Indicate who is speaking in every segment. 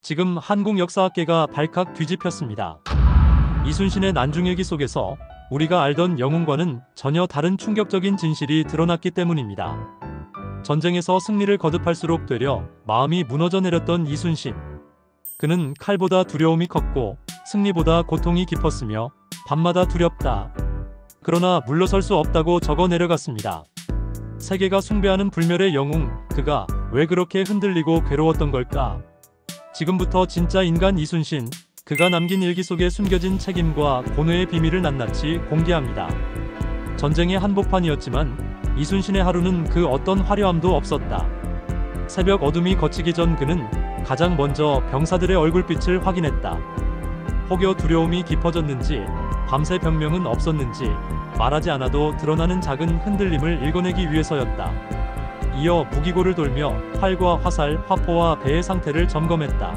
Speaker 1: 지금 한국 역사학계가 발칵 뒤집혔습니다. 이순신의 난중일기 속에서 우리가 알던 영웅과는 전혀 다른 충격적인 진실이 드러났기 때문입니다. 전쟁에서 승리를 거듭할수록 되려 마음이 무너져 내렸던 이순신. 그는 칼보다 두려움이 컸고 승리보다 고통이 깊었으며 밤마다 두렵다. 그러나 물러설 수 없다고 적어 내려갔습니다. 세계가 숭배하는 불멸의 영웅, 그가 왜 그렇게 흔들리고 괴로웠던 걸까? 지금부터 진짜 인간 이순신, 그가 남긴 일기 속에 숨겨진 책임과 고뇌의 비밀을 낱낱이 공개합니다. 전쟁의 한복판이었지만 이순신의 하루는 그 어떤 화려함도 없었다. 새벽 어둠이 걷히기 전 그는 가장 먼저 병사들의 얼굴빛을 확인했다. 혹여 두려움이 깊어졌는지, 밤새 병명은 없었는지, 말하지 않아도 드러나는 작은 흔들림을 읽어내기 위해서였다. 이어 무기고를 돌며 활과 화살, 화포와 배의 상태를 점검했다.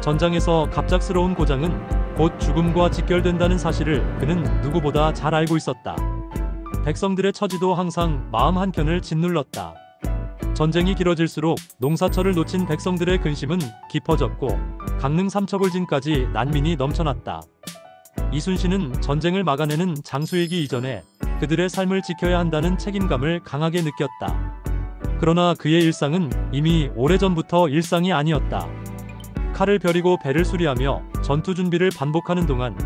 Speaker 1: 전장에서 갑작스러운 고장은 곧 죽음과 직결된다는 사실을 그는 누구보다 잘 알고 있었다. 백성들의 처지도 항상 마음 한켠을 짓눌렀다. 전쟁이 길어질수록 농사철을 놓친 백성들의 근심은 깊어졌고 강릉 삼척울진까지 난민이 넘쳐났다. 이순신은 전쟁을 막아내는 장수이기 이전에 그들의 삶을 지켜야 한다는 책임감을 강하게 느꼈다. 그러나 그의 일상은 이미 오래전부터 일상이 아니었다. 칼을 벼리고 배를 수리하며 전투 준비를 반복하는 동안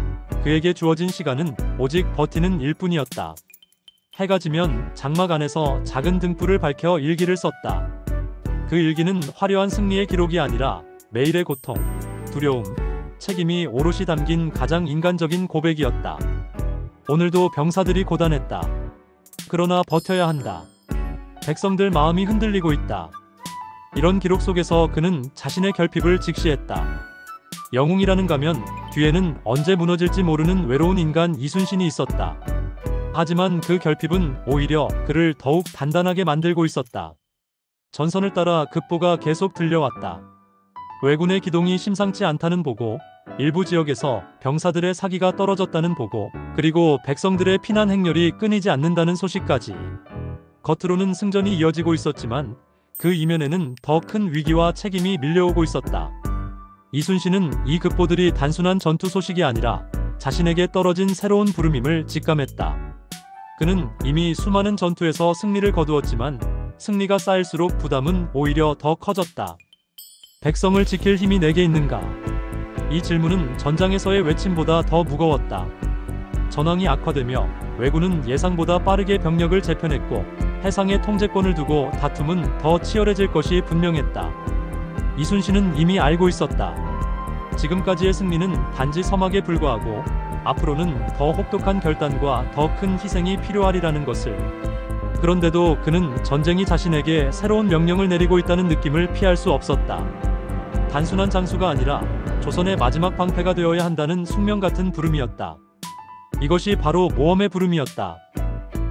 Speaker 1: 그에게 주어진 시간은 오직 버티는 일뿐이었다. 해가 지면 장막 안에서 작은 등불을 밝혀 일기를 썼다. 그 일기는 화려한 승리의 기록이 아니라 매일의 고통, 두려움, 책임이 오롯이 담긴 가장 인간적인 고백이었다. 오늘도 병사들이 고단했다. 그러나 버텨야 한다. 백성들 마음이 흔들리고 있다. 이런 기록 속에서 그는 자신의 결핍을 직시했다. 영웅이라는 가면 뒤에는 언제 무너질지 모르는 외로운 인간 이순신이 있었다. 하지만 그 결핍은 오히려 그를 더욱 단단하게 만들고 있었다. 전선을 따라 급보가 계속 들려왔다. 왜군의 기동이 심상치 않다는 보고, 일부 지역에서 병사들의 사기가 떨어졌다는 보고, 그리고 백성들의 피난 행렬이 끊이지 않는다는 소식까지. 겉으로는 승전이 이어지고 있었지만 그 이면에는 더 큰 위기와 책임이 밀려오고 있었다. 이순신은 이 급보들이 단순한 전투 소식이 아니라 자신에게 떨어진 새로운 부름임을 직감했다. 그는 이미 수많은 전투에서 승리를 거두었지만 승리가 쌓일수록 부담은 오히려 더 커졌다. 백성을 지킬 힘이 내게 있는가? 이 질문은 전장에서의 외침보다 더 무거웠다. 전황이 악화되며 왜군은 예상보다 빠르게 병력을 재편했고 해상의 통제권을 두고 다툼은 더 치열해질 것이 분명했다. 이순신은 이미 알고 있었다. 지금까지의 승리는 단지 서막에 불과하고 앞으로는 더 혹독한 결단과 더 큰 희생이 필요하리라는 것을. 그런데도 그는 전쟁이 자신에게 새로운 명령을 내리고 있다는 느낌을 피할 수 없었다. 단순한 장수가 아니라 조선의 마지막 방패가 되어야 한다는 숙명 같은 부름이었다. 이것이 바로 모험의 부름이었다.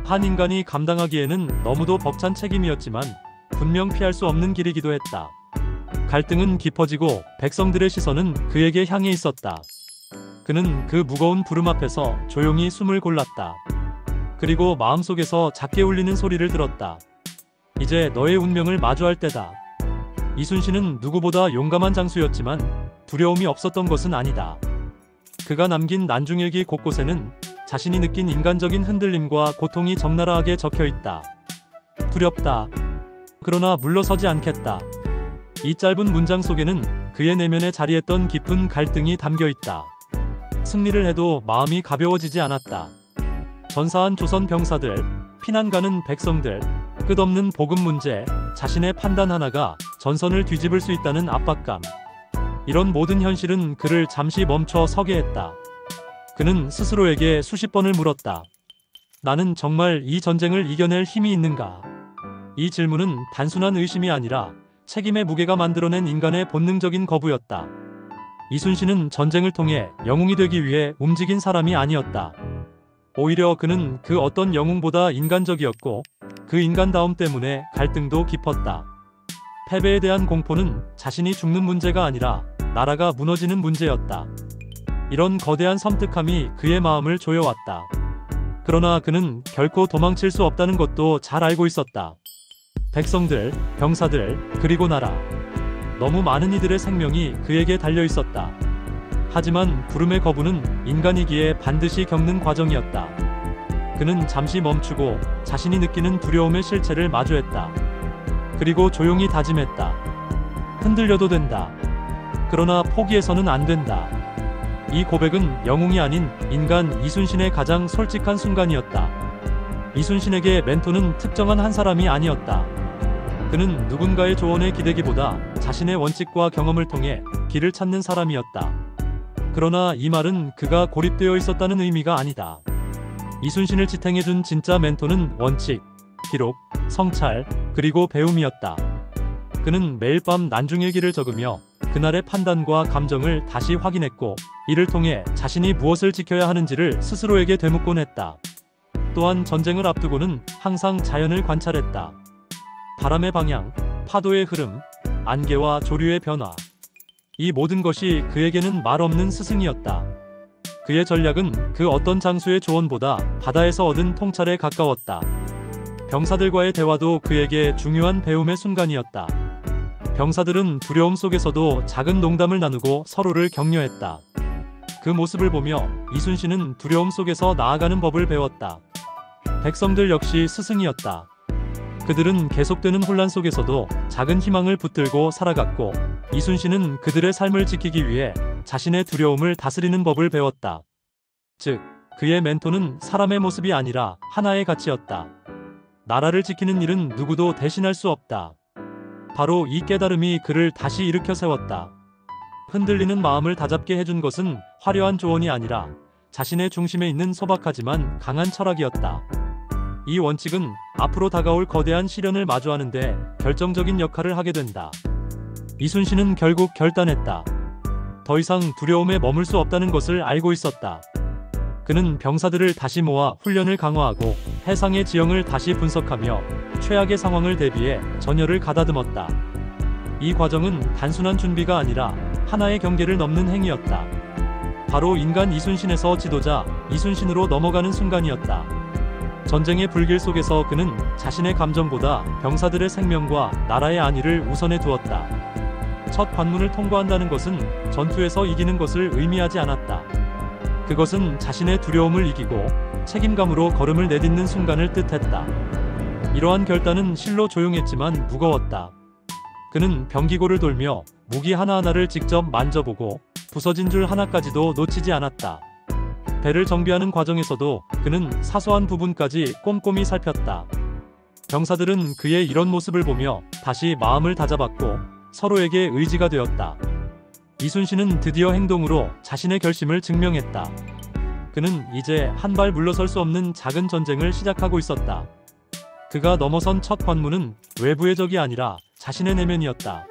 Speaker 1: 한 인간이 감당하기에는 너무도 벅찬 책임이었지만 분명 피할 수 없는 길이기도 했다. 갈등은 깊어지고 백성들의 시선은 그에게 향해 있었다. 그는 그 무거운 부름 앞에서 조용히 숨을 골랐다. 그리고 마음속에서 작게 울리는 소리를 들었다. 이제 너의 운명을 마주할 때다. 이순신은 누구보다 용감한 장수였지만 두려움이 없었던 것은 아니다. 그가 남긴 난중일기 곳곳에는 자신이 느낀 인간적인 흔들림과 고통이 적나라하게 적혀있다. 두렵다. 그러나 물러서지 않겠다. 이 짧은 문장 속에는 그의 내면에 자리했던 깊은 갈등이 담겨있다. 승리를 해도 마음이 가벼워지지 않았다. 전사한 조선 병사들, 피난 가는 백성들, 끝없는 보급 문제, 자신의 판단 하나가 전선을 뒤집을 수 있다는 압박감. 이런 모든 현실은 그를 잠시 멈춰 서게 했다. 그는 스스로에게 수십 번을 물었다. 나는 정말 이 전쟁을 이겨낼 힘이 있는가? 이 질문은 단순한 의심이 아니라 책임의 무게가 만들어낸 인간의 본능적인 거부였다. 이순신은 전쟁을 통해 영웅이 되기 위해 움직인 사람이 아니었다. 오히려 그는 그 어떤 영웅보다 인간적이었고 그 인간다움 때문에 갈등도 깊었다. 패배에 대한 공포는 자신이 죽는 문제가 아니라 나라가 무너지는 문제였다. 이런 거대한 섬뜩함이 그의 마음을 조여왔다. 그러나 그는 결코 도망칠 수 없다는 것도 잘 알고 있었다. 백성들, 병사들, 그리고 나라. 너무 많은 이들의 생명이 그에게 달려 있었다. 하지만 부름의 거부는 인간이기에 반드시 겪는 과정이었다. 그는 잠시 멈추고 자신이 느끼는 두려움의 실체를 마주했다. 그리고 조용히 다짐했다. 흔들려도 된다. 그러나 포기해서는 안 된다. 이 고백은 영웅이 아닌 인간 이순신의 가장 솔직한 순간이었다. 이순신에게 멘토는 특정한 한 사람이 아니었다. 그는 누군가의 조언에 기대기보다 자신의 원칙과 경험을 통해 길을 찾는 사람이었다. 그러나 이 말은 그가 고립되어 있었다는 의미가 아니다. 이순신을 지탱해준 진짜 멘토는 원칙, 기록, 성찰, 그리고 배움이었다. 그는 매일 밤 난중일기를 적으며 그날의 판단과 감정을 다시 확인했고, 이를 통해 자신이 무엇을 지켜야 하는지를 스스로에게 되묻곤 했다. 또한 전쟁을 앞두고는 항상 자연을 관찰했다. 바람의 방향, 파도의 흐름, 안개와 조류의 변화. 이 모든 것이 그에게는 말없는 스승이었다. 그의 전략은 그 어떤 장수의 조언보다 바다에서 얻은 통찰에 가까웠다. 병사들과의 대화도 그에게 중요한 배움의 순간이었다. 병사들은 두려움 속에서도 작은 농담을 나누고 서로를 격려했다. 그 모습을 보며 이순신은 두려움 속에서 나아가는 법을 배웠다. 백성들 역시 스승이었다. 그들은 계속되는 혼란 속에서도 작은 희망을 붙들고 살아갔고, 이순신은 그들의 삶을 지키기 위해 자신의 두려움을 다스리는 법을 배웠다. 즉, 그의 멘토는 사람의 모습이 아니라 하나의 가치였다. 나라를 지키는 일은 누구도 대신할 수 없다. 바로 이 깨달음이 그를 다시 일으켜 세웠다. 흔들리는 마음을 다잡게 해준 것은 화려한 조언이 아니라 자신의 중심에 있는 소박하지만 강한 철학이었다. 이 원칙은 앞으로 다가올 거대한 시련을 마주하는데 결정적인 역할을 하게 된다. 이순신은 결국 결단했다. 더 이상 두려움에 머물 수 없다는 것을 알고 있었다. 그는 병사들을 다시 모아 훈련을 강화하고 해상의 지형을 다시 분석하며 최악의 상황을 대비해 전열을 가다듬었다. 이 과정은 단순한 준비가 아니라 하나의 경계를 넘는 행위였다. 바로 인간 이순신에서 지도자 이순신으로 넘어가는 순간이었다. 전쟁의 불길 속에서 그는 자신의 감정보다 병사들의 생명과 나라의 안위를 우선해 두었다. 첫 관문을 통과한다는 것은 전투에서 이기는 것을 의미하지 않았다. 그것은 자신의 두려움을 이기고 책임감으로 걸음을 내딛는 순간을 뜻했다. 이러한 결단은 실로 조용했지만 무거웠다. 그는 병기고를 돌며 무기 하나하나를 직접 만져보고 부서진 줄 하나까지도 놓치지 않았다. 배를 정비하는 과정에서도 그는 사소한 부분까지 꼼꼼히 살폈다. 병사들은 그의 이런 모습을 보며 다시 마음을 다잡았고 서로에게 의지가 되었다. 이순신은 드디어 행동으로 자신의 결심을 증명했다. 그는 이제 한 발 물러설 수 없는 작은 전쟁을 시작하고 있었다. 그가 넘어선 첫 관문은 외부의 적이 아니라 자신의 내면이었다.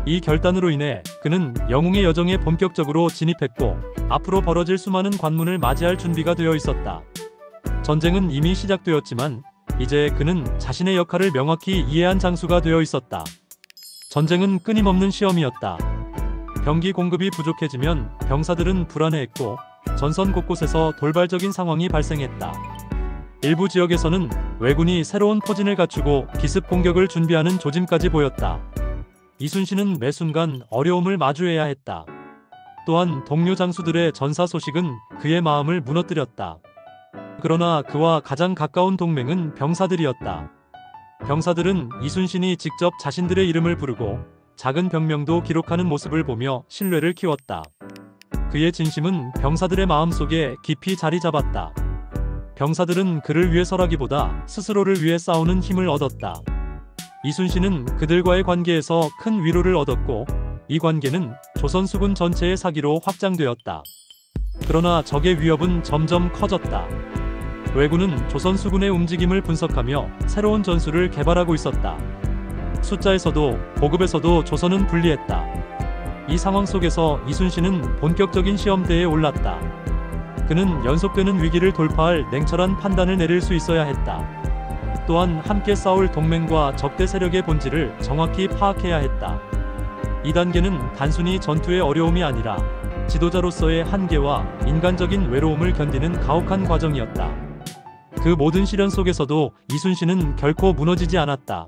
Speaker 1: 이 결단으로 인해 그는 영웅의 여정에 본격적으로 진입했고, 앞으로 벌어질 수많은 관문을 맞이할 준비가 되어 있었다. 전쟁은 이미 시작되었지만 이제 그는 자신의 역할을 명확히 이해한 장수가 되어 있었다. 전쟁은 끊임없는 시험이었다. 병기 공급이 부족해지면 병사들은 불안해했고 전선 곳곳에서 돌발적인 상황이 발생했다. 일부 지역에서는 왜군이 새로운 포진을 갖추고 기습 공격을 준비하는 조짐까지 보였다. 이순신은 매 순간 어려움을 마주해야 했다. 또한 동료 장수들의 전사 소식은 그의 마음을 무너뜨렸다. 그러나 그와 가장 가까운 동맹은 병사들이었다. 병사들은 이순신이 직접 자신들의 이름을 부르고 작은 병명도 기록하는 모습을 보며 신뢰를 키웠다. 그의 진심은 병사들의 마음속에 깊이 자리 잡았다. 병사들은 그를 위해서라기보다 스스로를 위해 싸우는 힘을 얻었다. 이순신은 그들과의 관계에서 큰 위로를 얻었고, 이 관계는 조선 수군 전체의 사기로 확장되었다. 그러나 적의 위협은 점점 커졌다. 왜군은 조선 수군의 움직임을 분석하며 새로운 전술을 개발하고 있었다. 숫자에서도 보급에서도 조선은 불리했다. 이 상황 속에서 이순신은 본격적인 시험대에 올랐다. 그는 연속되는 위기를 돌파할 냉철한 판단을 내릴 수 있어야 했다. 또한 함께 싸울 동맹과 적대 세력의 본질을 정확히 파악해야 했다. 이 단계는 단순히 전투의 어려움이 아니라 지도자로서의 한계와 인간적인 외로움을 견디는 가혹한 과정이었다. 그 모든 시련 속에서도 이순신은 결코 무너지지 않았다.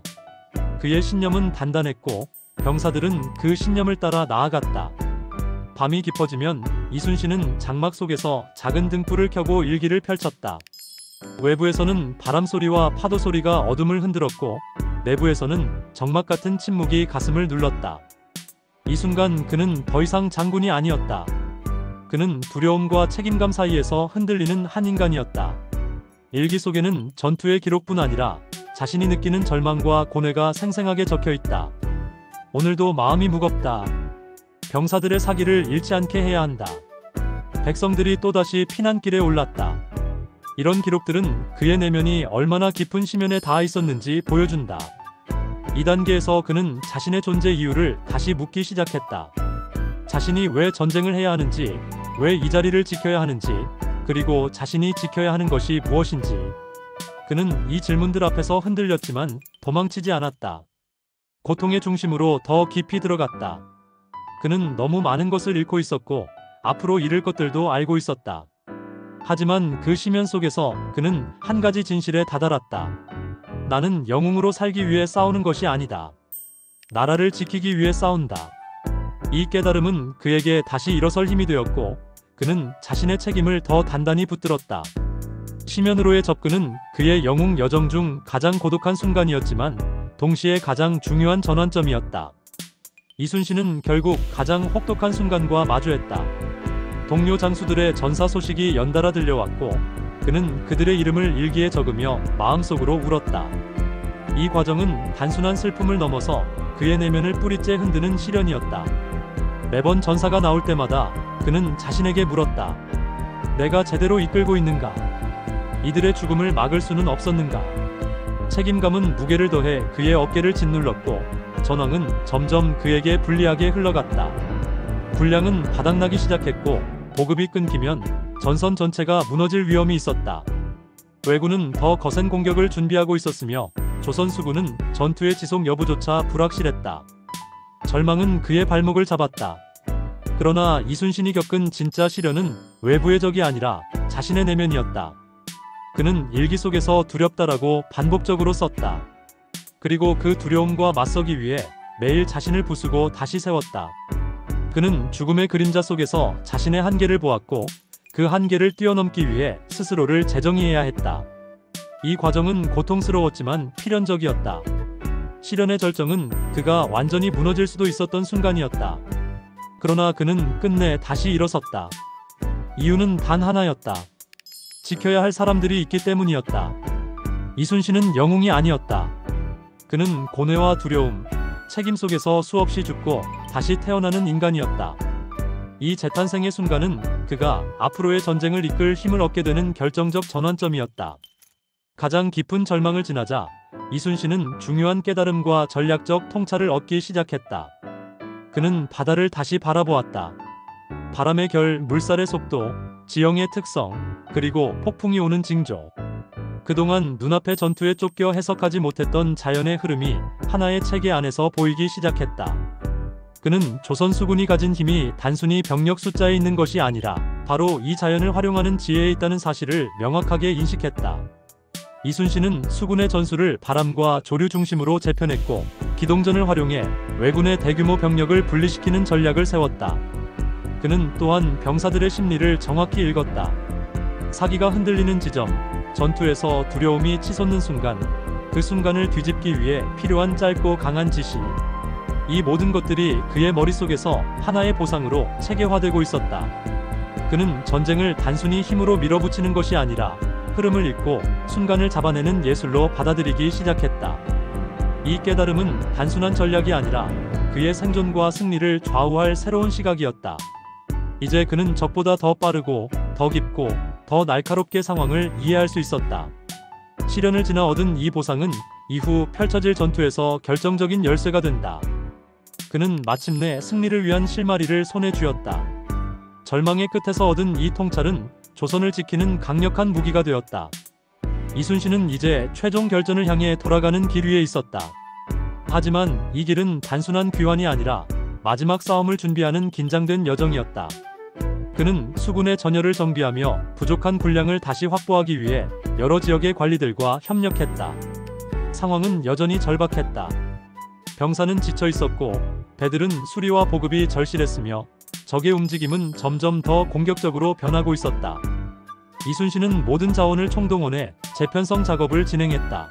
Speaker 1: 그의 신념은 단단했고 병사들은 그 신념을 따라 나아갔다. 밤이 깊어지면 이순신은 장막 속에서 작은 등불을 켜고 일기를 펼쳤다. 외부에서는 바람소리와 파도소리가 어둠을 흔들었고 내부에서는 적막 같은 침묵이 가슴을 눌렀다. 이 순간 그는 더 이상 장군이 아니었다. 그는 두려움과 책임감 사이에서 흔들리는 한 인간이었다. 일기 속에는 전투의 기록뿐 아니라 자신이 느끼는 절망과 고뇌가 생생하게 적혀있다. 오늘도 마음이 무겁다. 병사들의 사기를 잃지 않게 해야 한다. 백성들이 또다시 피난길에 올랐다. 이런 기록들은 그의 내면이 얼마나 깊은 심연에 닿아 있었는지 보여준다. 이 단계에서 그는 자신의 존재 이유를 다시 묻기 시작했다. 자신이 왜 전쟁을 해야 하는지, 왜 이 자리를 지켜야 하는지, 그리고 자신이 지켜야 하는 것이 무엇인지. 그는 이 질문들 앞에서 흔들렸지만 도망치지 않았다. 고통의 중심으로 더 깊이 들어갔다. 그는 너무 많은 것을 잃고 있었고 앞으로 잃을 것들도 알고 있었다. 하지만 그 심연 속에서 그는 한 가지 진실에 다다랐다. 나는 영웅으로 살기 위해 싸우는 것이 아니다. 나라를 지키기 위해 싸운다. 이 깨달음은 그에게 다시 일어설 힘이 되었고 그는 자신의 책임을 더 단단히 붙들었다. 심연으로의 접근은 그의 영웅 여정 중 가장 고독한 순간이었지만 동시에 가장 중요한 전환점이었다. 이순신은 결국 가장 혹독한 순간과 마주했다. 동료 장수들의 전사 소식이 연달아 들려왔고 그는 그들의 이름을 일기에 적으며 마음속으로 울었다. 이 과정은 단순한 슬픔을 넘어서 그의 내면을 뿌리째 흔드는 시련이었다. 매번 전사가 나올 때마다 그는 자신에게 물었다. 내가 제대로 이끌고 있는가? 이들의 죽음을 막을 수는 없었는가? 책임감은 무게를 더해 그의 어깨를 짓눌렀고 전황은 점점 그에게 불리하게 흘러갔다. 군량은 바닥나기 시작했고 보급이 끊기면 전선 전체가 무너질 위험이 있었다. 왜군은 더 거센 공격을 준비하고 있었으며 조선 수군은 전투의 지속 여부조차 불확실했다. 절망은 그의 발목을 잡았다. 그러나 이순신이 겪은 진짜 시련은 외부의 적이 아니라 자신의 내면이었다. 그는 일기 속에서 두렵다라고 반복적으로 썼다. 그리고 그 두려움과 맞서기 위해 매일 자신을 부수고 다시 세웠다. 그는 죽음의 그림자 속에서 자신의 한계를 보았고 그 한계를 뛰어넘기 위해 스스로를 재정의해야 했다. 이 과정은 고통스러웠지만 필연적이었다. 시련의 절정은 그가 완전히 무너질 수도 있었던 순간이었다. 그러나 그는 끝내 다시 일어섰다. 이유는 단 하나였다. 지켜야 할 사람들이 있기 때문이었다. 이순신은 영웅이 아니었다. 그는 고뇌와 두려움, 책임 속에서 수없이 죽고 다시 태어나는 인간이었다. 이 재탄생의 순간은 그가 앞으로의 전쟁을 이끌 힘을 얻게 되는 결정적 전환점이었다. 가장 깊은 절망을 지나자 이순신은 중요한 깨달음과 전략적 통찰을 얻기 시작했다. 그는 바다를 다시 바라보았다. 바람의 결, 물살의 속도, 지형의 특성, 그리고 폭풍이 오는 징조. 그동안 눈앞의 전투에 쫓겨 해석하지 못했던 자연의 흐름이 하나의 체계 안에서 보이기 시작했다. 그는 조선 수군이 가진 힘이 단순히 병력 숫자에 있는 것이 아니라 바로 이 자연을 활용하는 지혜에 있다는 사실을 명확하게 인식했다. 이순신은 수군의 전술을 바람과 조류 중심으로 재편했고 기동전을 활용해 왜군의 대규모 병력을 분리시키는 전략을 세웠다. 그는 또한 병사들의 심리를 정확히 읽었다. 사기가 흔들리는 지점, 전투에서 두려움이 치솟는 순간, 그 순간을 뒤집기 위해 필요한 짧고 강한 지시. 이 모든 것들이 그의 머릿속에서 하나의 보상으로 체계화되고 있었다. 그는 전쟁을 단순히 힘으로 밀어붙이는 것이 아니라 흐름을 읽고 순간을 잡아내는 예술로 받아들이기 시작했다. 이 깨달음은 단순한 전략이 아니라 그의 생존과 승리를 좌우할 새로운 시각이었다. 이제 그는 적보다 더 빠르고 더 깊고 더 날카롭게 상황을 이해할 수 있었다. 시련을 지나 얻은 이 보상은 이후 펼쳐질 전투에서 결정적인 열쇠가 된다. 그는 마침내 승리를 위한 실마리를 손에 쥐었다. 절망의 끝에서 얻은 이 통찰은 조선을 지키는 강력한 무기가 되었다. 이순신은 이제 최종 결전을 향해 돌아가는 길 위에 있었다. 하지만 이 길은 단순한 귀환이 아니라 마지막 싸움을 준비하는 긴장된 여정이었다. 그는 수군의 전열을 정비하며 부족한 군량을 다시 확보하기 위해 여러 지역의 관리들과 협력했다. 상황은 여전히 절박했다. 병사는 지쳐 있었고 배들은 수리와 보급이 절실했으며 적의 움직임은 점점 더 공격적으로 변하고 있었다. 이순신은 모든 자원을 총동원해 재편성 작업을 진행했다.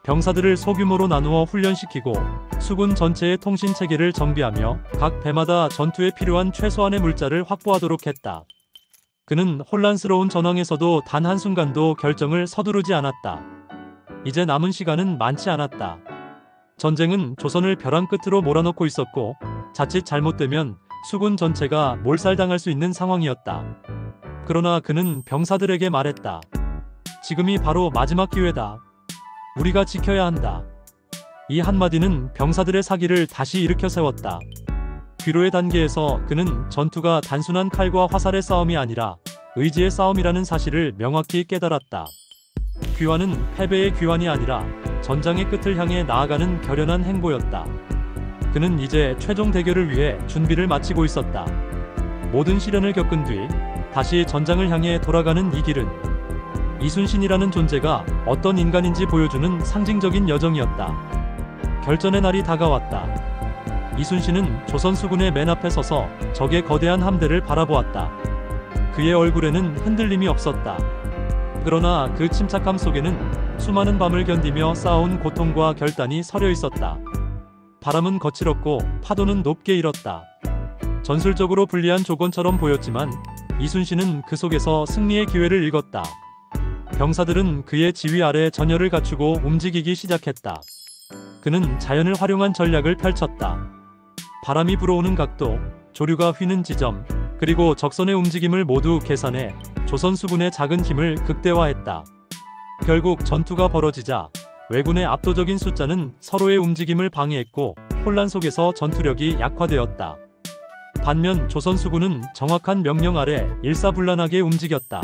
Speaker 1: 병사들을 소규모로 나누어 훈련시키고 수군 전체의 통신 체계를 정비하며 각 배마다 전투에 필요한 최소한의 물자를 확보하도록 했다. 그는 혼란스러운 전황에서도 단 한순간도 결정을 서두르지 않았다. 이제 남은 시간은 많지 않았다. 전쟁은 조선을 벼랑 끝으로 몰아넣고 있었고 자칫 잘못되면 수군 전체가 몰살당할 수 있는 상황이었다. 그러나 그는 병사들에게 말했다. 지금이 바로 마지막 기회다. 우리가 지켜야 한다. 이 한마디는 병사들의 사기를 다시 일으켜 세웠다. 귀로의 단계에서 그는 전투가 단순한 칼과 화살의 싸움이 아니라 의지의 싸움이라는 사실을 명확히 깨달았다. 귀환은 패배의 귀환이 아니라 전장의 끝을 향해 나아가는 결연한 행보였다. 그는 이제 최종 대결을 위해 준비를 마치고 있었다. 모든 시련을 겪은 뒤 다시 전장을 향해 돌아가는 이 길은 이순신이라는 존재가 어떤 인간인지 보여주는 상징적인 여정이었다. 결전의 날이 다가왔다. 이순신은 조선 수군의 맨 앞에 서서 적의 거대한 함대를 바라보았다. 그의 얼굴에는 흔들림이 없었다. 그러나 그 침착함 속에는 수많은 밤을 견디며 쌓아온 고통과 결단이 서려 있었다. 바람은 거칠었고 파도는 높게 일었다. 전술적으로 불리한 조건처럼 보였지만 이순신은 그 속에서 승리의 기회를 읽었다. 병사들은 그의 지휘 아래 전열을 갖추고 움직이기 시작했다. 그는 자연을 활용한 전략을 펼쳤다. 바람이 불어오는 각도, 조류가 휘는 지점, 그리고 적선의 움직임을 모두 계산해 조선 수군의 작은 힘을 극대화했다. 결국 전투가 벌어지자 왜군의 압도적인 숫자는 서로의 움직임을 방해했고 혼란 속에서 전투력이 약화되었다. 반면 조선 수군은 정확한 명령 아래 일사불란하게 움직였다.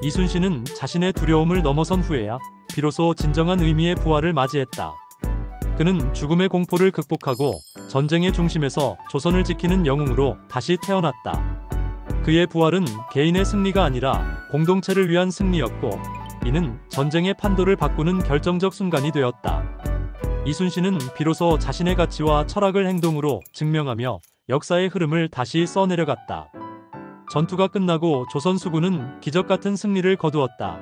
Speaker 1: 이순신은 자신의 두려움을 넘어선 후에야 비로소 진정한 의미의 부활을 맞이했다. 그는 죽음의 공포를 극복하고 전쟁의 중심에서 조선을 지키는 영웅으로 다시 태어났다. 그의 부활은 개인의 승리가 아니라 공동체를 위한 승리였고 이는 전쟁의 판도를 바꾸는 결정적 순간이 되었다. 이순신은 비로소 자신의 가치와 철학을 행동으로 증명하며 역사의 흐름을 다시 써내려갔다. 전투가 끝나고 조선 수군은 기적같은 승리를 거두었다.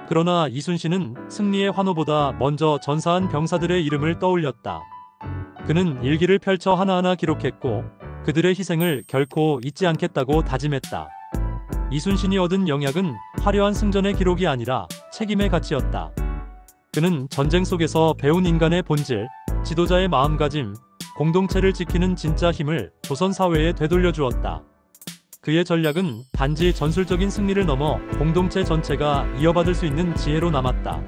Speaker 1: 그러나 이순신은 승리의 환호보다 먼저 전사한 병사들의 이름을 떠올렸다. 그는 일기를 펼쳐 하나하나 기록했고 그들의 희생을 결코 잊지 않겠다고 다짐했다. 이순신이 얻은 영약은 화려한 승전의 기록이 아니라 책임의 가치였다. 그는 전쟁 속에서 배운 인간의 본질, 지도자의 마음가짐, 공동체를 지키는 진짜 힘을 조선 사회에 되돌려 주었다. 그의 전략은 단지 전술적인 승리를 넘어 공동체 전체가 이어받을 수 있는 지혜로 남았다.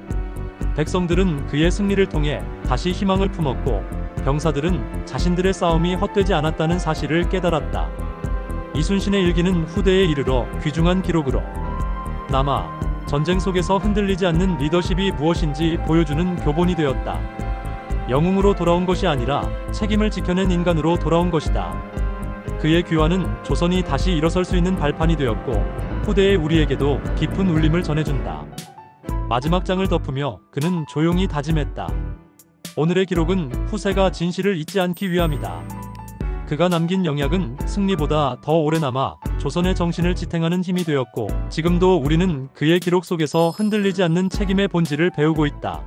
Speaker 1: 백성들은 그의 승리를 통해 다시 희망을 품었고 병사들은 자신들의 싸움이 헛되지 않았다는 사실을 깨달았다. 이순신의 일기는 후대에 이르러 귀중한 기록으로 남아 전쟁 속에서 흔들리지 않는 리더십이 무엇인지 보여주는 교본이 되었다. 영웅으로 돌아온 것이 아니라 책임을 지켜낸 인간으로 돌아온 것이다. 그의 귀환은 조선이 다시 일어설 수 있는 발판이 되었고 후대의 우리에게도 깊은 울림을 전해준다. 마지막 장을 덮으며 그는 조용히 다짐했다. 오늘의 기록은 후세가 진실을 잊지 않기 위함이다. 그가 남긴 영약은 승리보다 더 오래 남아 조선의 정신을 지탱하는 힘이 되었고 지금도 우리는 그의 기록 속에서 흔들리지 않는 책임의 본질을 배우고 있다.